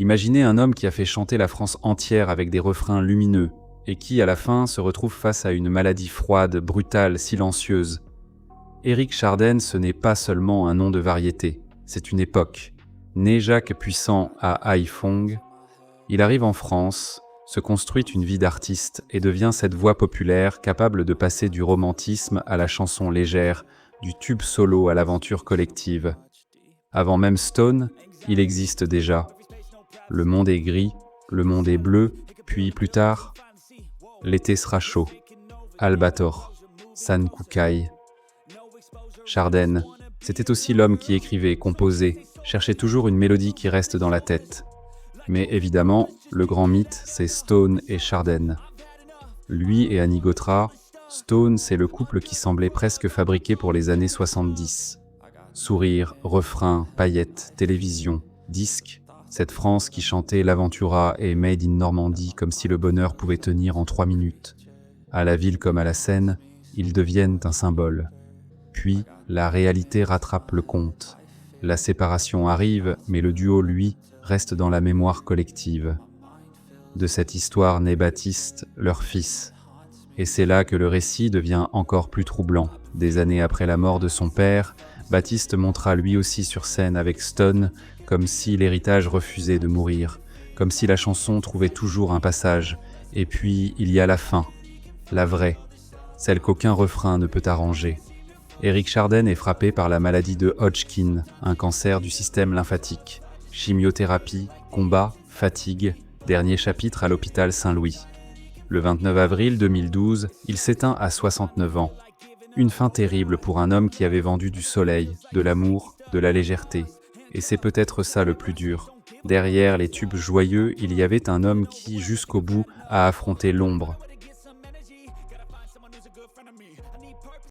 Imaginez un homme qui a fait chanter la France entière avec des refrains lumineux, et qui, à la fin, se retrouve face à une maladie froide, brutale, silencieuse. Éric Chardin, ce n'est pas seulement un nom de variété, c'est une époque. Né Jacques Puissant à Haiphong, il arrive en France, se construit une vie d'artiste et devient cette voix populaire capable de passer du romantisme à la chanson légère, du tube solo à l'aventure collective. Avant même Stone, il existe déjà. Le monde est gris, le monde est bleu, puis plus tard, l'été sera chaud. Albator, San Kukai. Chardin, c'était aussi l'homme qui écrivait, composait, cherchait toujours une mélodie qui reste dans la tête. Mais évidemment, le grand mythe, c'est Stone et Chardin. Lui et Annie Gautra, Stone, c'est le couple qui semblait presque fabriqué pour les années 70. Sourire, refrain, paillettes, télévision, disques, cette France qui chantait l'Aventura et Made in Normandie comme si le bonheur pouvait tenir en 3 minutes. À la ville comme à la scène, ils deviennent un symbole. Puis, la réalité rattrape le conte. La séparation arrive, mais le duo, lui, reste dans la mémoire collective. De cette histoire naît Baptiste, leur fils. Et c'est là que le récit devient encore plus troublant. Des années après la mort de son père, Baptiste montra lui aussi sur scène avec Stone, comme si l'héritage refusait de mourir, comme si la chanson trouvait toujours un passage. Et puis, il y a la fin, la vraie, celle qu'aucun refrain ne peut arranger. Éric Chardin est frappé par la maladie de Hodgkin, un cancer du système lymphatique. Chimiothérapie, combat, fatigue, dernier chapitre à l'hôpital Saint-Louis. Le 29 avril 2012, il s'éteint à 69 ans. Une fin terrible pour un homme qui avait vendu du soleil, de l'amour, de la légèreté. Et c'est peut-être ça le plus dur. Derrière les tubes joyeux, il y avait un homme qui, jusqu'au bout, a affronté l'ombre.